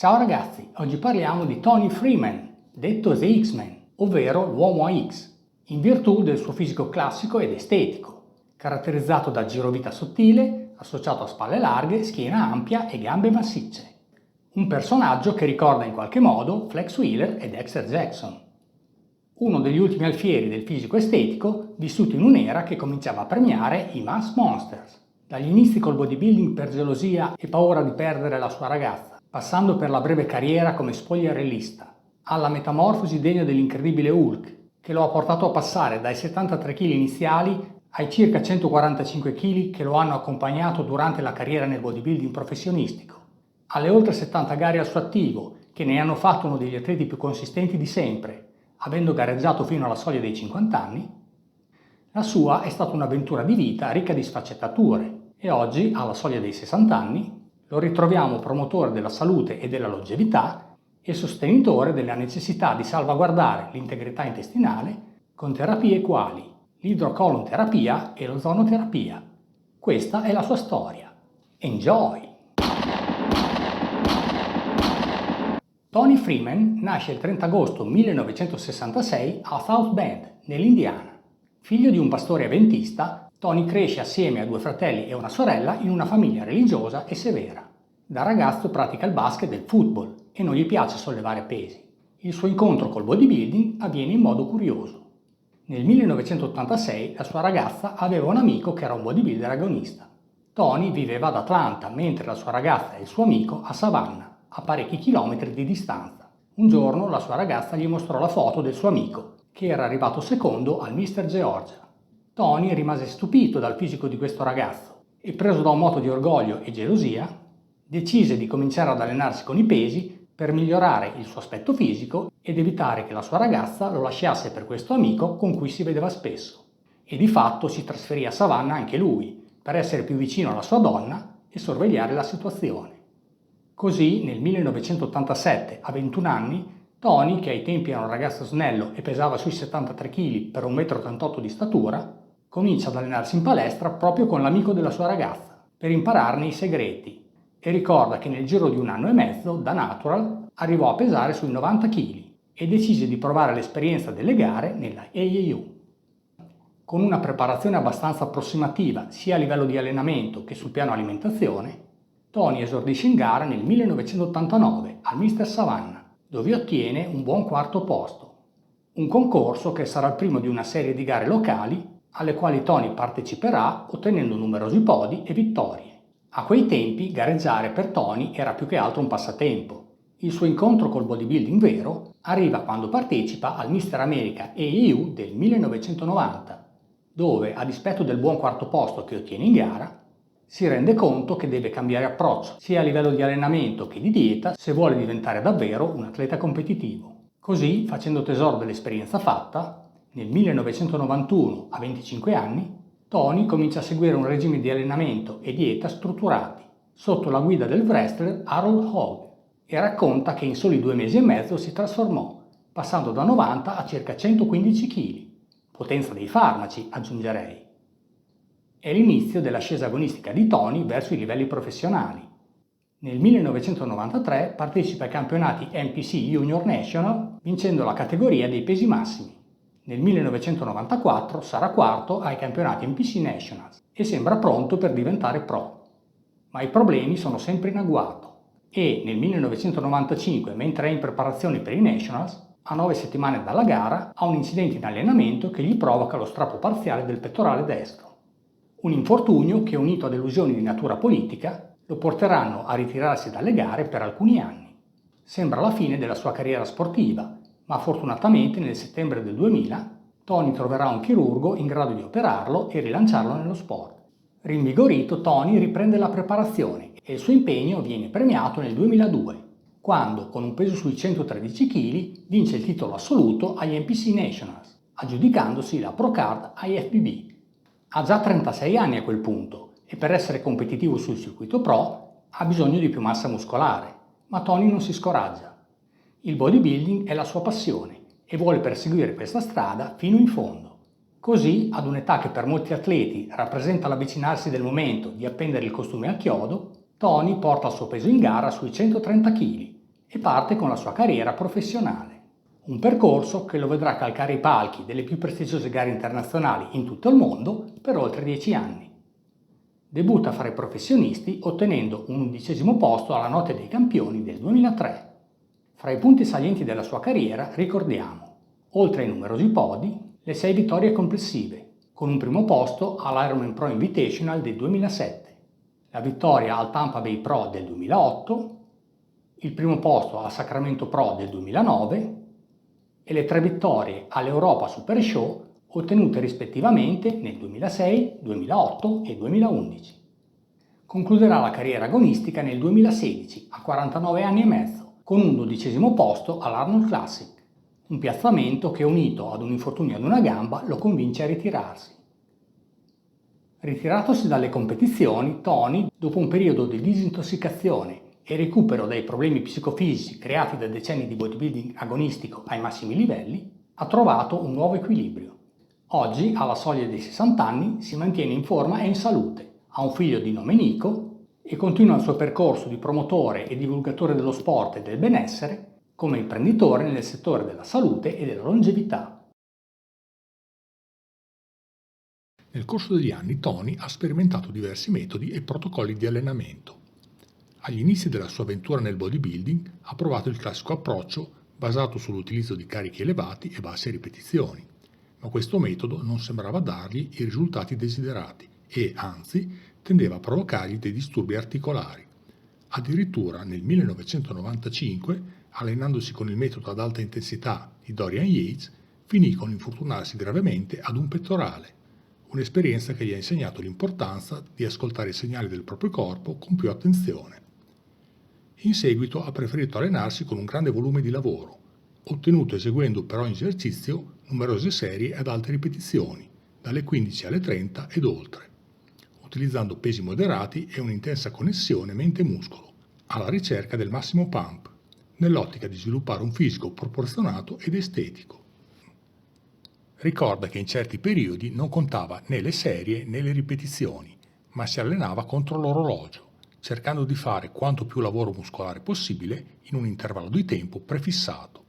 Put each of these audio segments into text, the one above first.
Ciao ragazzi, oggi parliamo di Tony Freeman, detto The X-Men, ovvero l'uomo a X, in virtù del suo fisico classico ed estetico, caratterizzato da girovita sottile, associato a spalle larghe, schiena ampia e gambe massicce. Un personaggio che ricorda in qualche modo Flex Wheeler e Dexter Jackson. Uno degli ultimi alfieri del fisico estetico, vissuto in un'era che cominciava a premiare i mass monsters. Dagli inizi col bodybuilding per gelosia e paura di perdere la sua ragazza, passando per la breve carriera come spogliarellista, alla metamorfosi degna dell'incredibile Hulk, che lo ha portato a passare dai 73 kg iniziali ai circa 145 kg che lo hanno accompagnato durante la carriera nel bodybuilding professionistico, alle oltre 70 gare al suo attivo, che ne hanno fatto uno degli atleti più consistenti di sempre, avendo gareggiato fino alla soglia dei 50 anni. La sua è stata un'avventura di vita ricca di sfaccettature e oggi, alla soglia dei 60 anni, lo ritroviamo promotore della salute e della longevità e sostenitore della necessità di salvaguardare l'integrità intestinale con terapie quali l'idrocolonterapia e l'ozonoterapia. Questa è la sua storia. Enjoy! Tony Freeman nasce il 30 agosto 1966 a South Bend, nell'Indiana. Figlio di un pastore avventista, Tony cresce assieme a due fratelli e una sorella in una famiglia religiosa e severa. Da ragazzo pratica il basket e il football e non gli piace sollevare pesi. Il suo incontro col bodybuilding avviene in modo curioso. Nel 1986 la sua ragazza aveva un amico che era un bodybuilder agonista. Tony viveva ad Atlanta, mentre la sua ragazza e il suo amico a Savannah, a parecchi chilometri di distanza. Un giorno la sua ragazza gli mostrò la foto del suo amico, che era arrivato secondo al Mr. Georgia. Tony rimase stupito dal fisico di questo ragazzo e, preso da un moto di orgoglio e gelosia, decise di cominciare ad allenarsi con i pesi per migliorare il suo aspetto fisico ed evitare che la sua ragazza lo lasciasse per questo amico con cui si vedeva spesso. E di fatto si trasferì a Savannah anche lui, per essere più vicino alla sua donna e sorvegliare la situazione. Così, nel 1987, a 21 anni, Tony, che ai tempi era un ragazzo snello e pesava sui 73 kg per 1,88 m di statura, comincia ad allenarsi in palestra proprio con l'amico della sua ragazza, per impararne i segreti, e ricorda che nel giro di 1 anno e mezzo, da natural, arrivò a pesare sui 90 kg e decise di provare l'esperienza delle gare nella AAU. Con una preparazione abbastanza approssimativa sia a livello di allenamento che sul piano alimentazione, Tony esordisce in gara nel 1989 al Mr. Savannah, dove ottiene un buon quarto posto. Un concorso che sarà il primo di una serie di gare locali alle quali Tony parteciperà ottenendo numerosi podi e vittorie. A quei tempi gareggiare per Tony era più che altro un passatempo. Il suo incontro col bodybuilding vero arriva quando partecipa al Mr. America AAU del 1990, dove, a dispetto del buon quarto posto che ottiene in gara, si rende conto che deve cambiare approccio, sia a livello di allenamento che di dieta, se vuole diventare davvero un atleta competitivo. Così, facendo tesoro dell'esperienza fatta, nel 1991, a 25 anni, Tony comincia a seguire un regime di allenamento e dieta strutturati, sotto la guida del wrestler Harold Hogue, e racconta che in soli 2 mesi e mezzo si trasformò, passando da 90 a circa 115 kg. Potenza dei farmaci, aggiungerei. È l'inizio dell'ascesa agonistica di Tony verso i livelli professionali. Nel 1993 partecipa ai campionati NPC Junior National vincendo la categoria dei pesi massimi. Nel 1994 sarà quarto ai campionati NPC Nationals e sembra pronto per diventare pro. Ma i problemi sono sempre in agguato e nel 1995, mentre è in preparazione per i Nationals, a 9 settimane dalla gara, ha un incidente in allenamento che gli provoca lo strappo parziale del pettorale destro. Un infortunio che, unito a delusioni di natura politica, lo porteranno a ritirarsi dalle gare per alcuni anni. Sembra la fine della sua carriera sportiva, ma fortunatamente nel settembre del 2000 Tony troverà un chirurgo in grado di operarlo e rilanciarlo nello sport. Rinvigorito, Tony riprende la preparazione e il suo impegno viene premiato nel 2002, quando, con un peso sui 113 kg, vince il titolo assoluto agli NPC Nationals, aggiudicandosi la Pro Card IFBB. Ha già 36 anni a quel punto e per essere competitivo sul circuito pro ha bisogno di più massa muscolare, ma Tony non si scoraggia. Il bodybuilding è la sua passione e vuole perseguire questa strada fino in fondo. Così, ad un'età che per molti atleti rappresenta l'avvicinarsi del momento di appendere il costume al chiodo, Tony porta il suo peso in gara sui 130 kg parte con la sua carriera professionale. Un percorso che lo vedrà calcare i palchi delle più prestigiose gare internazionali in tutto il mondo per oltre 10 anni. Debutta fra i professionisti ottenendo un 11° posto alla Notte dei Campioni del 2003. Fra i punti salienti della sua carriera ricordiamo, oltre ai numerosi podi, le 6 vittorie complessive, con un primo posto all'Ironman Pro Invitational del 2007, la vittoria al Tampa Bay Pro del 2008, il primo posto alla Sacramento Pro del 2009 e le 3 vittorie all'Europa Super Show ottenute rispettivamente nel 2006, 2008 e 2011. Concluderà la carriera agonistica nel 2016, a 49 anni e mezzo, con un 12° posto all'Arnold Classic, un piazzamento che, unito ad un infortunio ad una gamba, lo convince a ritirarsi. Ritiratosi dalle competizioni, Tony, dopo un periodo di disintossicazione e recupero dai problemi psicofisici creati da decenni di bodybuilding agonistico ai massimi livelli, ha trovato un nuovo equilibrio. Oggi, alla soglia dei 60 anni, si mantiene in forma e in salute, ha un figlio di nome Nico e continua il suo percorso di promotore e divulgatore dello sport e del benessere come imprenditore nel settore della salute e della longevità. Nel corso degli anni Tony ha sperimentato diversi metodi e protocolli di allenamento. Agli inizi della sua avventura nel bodybuilding ha provato il classico approccio basato sull'utilizzo di carichi elevati e basse ripetizioni, ma questo metodo non sembrava dargli i risultati desiderati e, anzi, tendeva a provocargli dei disturbi articolari. Addirittura nel 1995, allenandosi con il metodo ad alta intensità di Dorian Yates, finì con infortunarsi gravemente ad un pettorale, un'esperienza che gli ha insegnato l'importanza di ascoltare i segnali del proprio corpo con più attenzione. In seguito ha preferito allenarsi con un grande volume di lavoro, ottenuto eseguendo per ogni esercizio numerose serie ad alte ripetizioni, dalle 15 alle 30 ed oltre, utilizzando pesi moderati e un'intensa connessione mente-muscolo, alla ricerca del massimo pump, nell'ottica di sviluppare un fisico proporzionato ed estetico. Ricorda che in certi periodi non contava né le serie né le ripetizioni, ma si allenava contro l'orologio, cercando di fare quanto più lavoro muscolare possibile in un intervallo di tempo prefissato.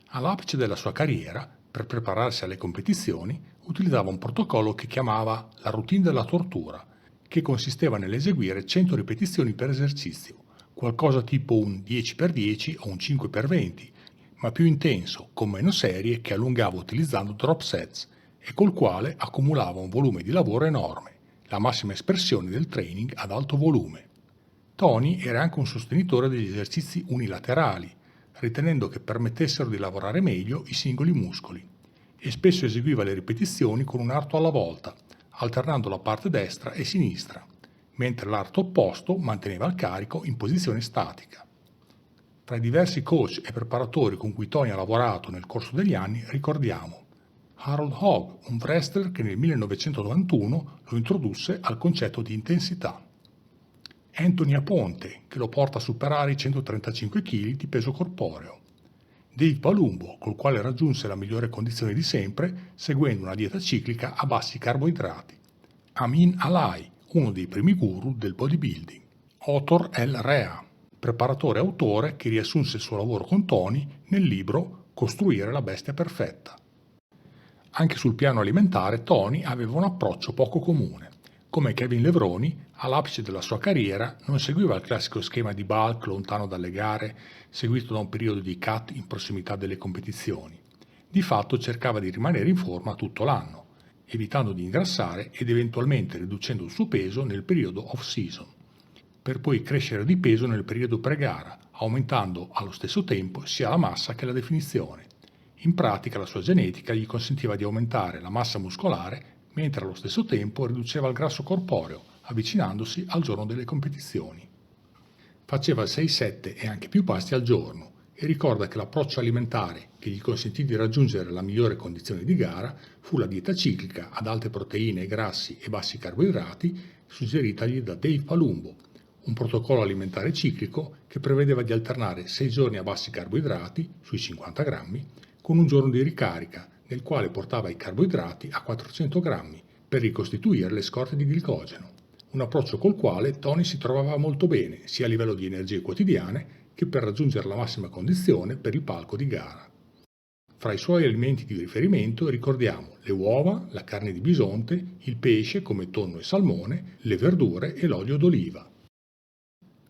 All'apice della sua carriera, per prepararsi alle competizioni, utilizzava un protocollo che chiamava la routine della tortura, che consisteva nell'eseguire 100 ripetizioni per esercizio, qualcosa tipo un 10x10 o un 5x20, ma più intenso, con meno serie, che allungava utilizzando drop sets e col quale accumulava un volume di lavoro enorme, la massima espressione del training ad alto volume. Tony era anche un sostenitore degli esercizi unilaterali, ritenendo che permettessero di lavorare meglio i singoli muscoli, e spesso eseguiva le ripetizioni con un arto alla volta, alternando la parte destra e sinistra, mentre l'arto opposto manteneva il carico in posizione statica. Tra i diversi coach e preparatori con cui Tony ha lavorato nel corso degli anni ricordiamo Harold Hogg, un wrestler che nel 1991 lo introdusse al concetto di intensità. Anthony Aponte, che lo porta a superare i 135 kg di peso corporeo. Dave Palumbo, col quale raggiunse la migliore condizione di sempre, seguendo una dieta ciclica a bassi carboidrati. Amin Alai, uno dei primi guru del bodybuilding. Otor El Rea, preparatore e autore che riassunse il suo lavoro con Tony nel libro Costruire la bestia perfetta. Anche sul piano alimentare Tony aveva un approccio poco comune. Come Kevin Levroni, all'apice della sua carriera non seguiva il classico schema di bulk lontano dalle gare, seguito da un periodo di cut in prossimità delle competizioni. Di fatto cercava di rimanere in forma tutto l'anno, evitando di ingrassare ed eventualmente riducendo il suo peso nel periodo off-season, per poi crescere di peso nel periodo pre-gara, aumentando allo stesso tempo sia la massa che la definizione. In pratica la sua genetica gli consentiva di aumentare la massa muscolare mentre allo stesso tempo riduceva il grasso corporeo, avvicinandosi al giorno delle competizioni. Faceva 6-7 e anche più pasti al giorno e ricorda che l'approccio alimentare che gli consentì di raggiungere la migliore condizione di gara fu la dieta ciclica ad alte proteine e grassi e bassi carboidrati suggeritagli da Dave Palumbo, un protocollo alimentare ciclico che prevedeva di alternare 6 giorni a bassi carboidrati, sui 50 grammi, con un giorno di ricarica, nel quale portava i carboidrati a 400 grammi per ricostituire le scorte di glicogeno, un approccio col quale Tony si trovava molto bene sia a livello di energie quotidiane che per raggiungere la massima condizione per il palco di gara. Fra i suoi alimenti di riferimento ricordiamo le uova, la carne di bisonte, il pesce come tonno e salmone, le verdure e l'olio d'oliva.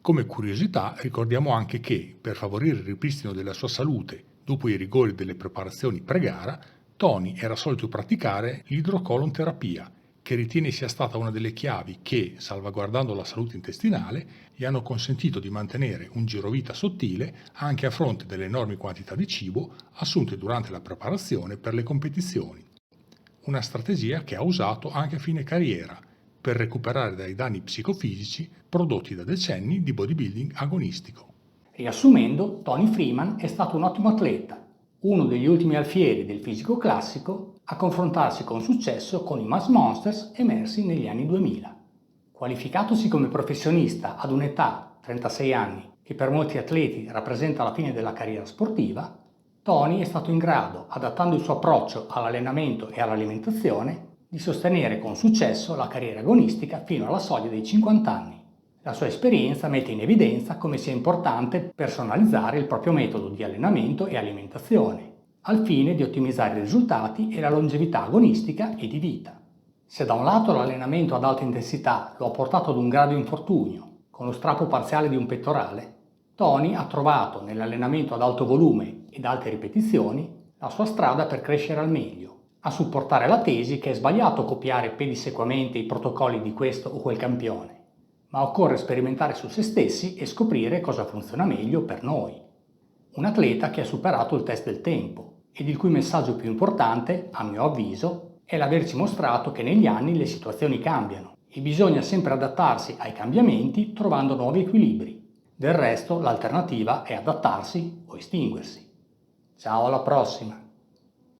Come curiosità ricordiamo anche che, per favorire il ripristino della sua salute dopo i rigori delle preparazioni pre-gara, Tony era solito praticare l'idrocolon terapia, che ritiene sia stata una delle chiavi che, salvaguardando la salute intestinale, gli hanno consentito di mantenere un girovita sottile anche a fronte delle enormi quantità di cibo assunte durante la preparazione per le competizioni. Una strategia che ha usato anche a fine carriera, per recuperare dai danni psicofisici prodotti da decenni di bodybuilding agonistico. Riassumendo, Tony Freeman è stato un ottimo atleta, uno degli ultimi alfieri del fisico classico a confrontarsi con successo con i mass monsters emersi negli anni 2000. Qualificatosi come professionista ad un'età, 36 anni, che per molti atleti rappresenta la fine della carriera sportiva, Tony è stato in grado, adattando il suo approccio all'allenamento e all'alimentazione, di sostenere con successo la carriera agonistica fino alla soglia dei 50 anni. La sua esperienza mette in evidenza come sia importante personalizzare il proprio metodo di allenamento e alimentazione, al fine di ottimizzare i risultati e la longevità agonistica e di vita. Se da un lato l'allenamento ad alta intensità lo ha portato ad un grave infortunio, con lo strappo parziale di un pettorale, Tony ha trovato nell'allenamento ad alto volume ed alte ripetizioni la sua strada per crescere al meglio, a supportare la tesi che è sbagliato copiare pedissequamente i protocolli di questo o quel campione, ma occorre sperimentare su se stessi e scoprire cosa funziona meglio per noi. Un atleta che ha superato il test del tempo ed il cui messaggio più importante, a mio avviso, è l'averci mostrato che negli anni le situazioni cambiano e bisogna sempre adattarsi ai cambiamenti trovando nuovi equilibri. Del resto l'alternativa è adattarsi o estinguersi. Ciao, alla prossima!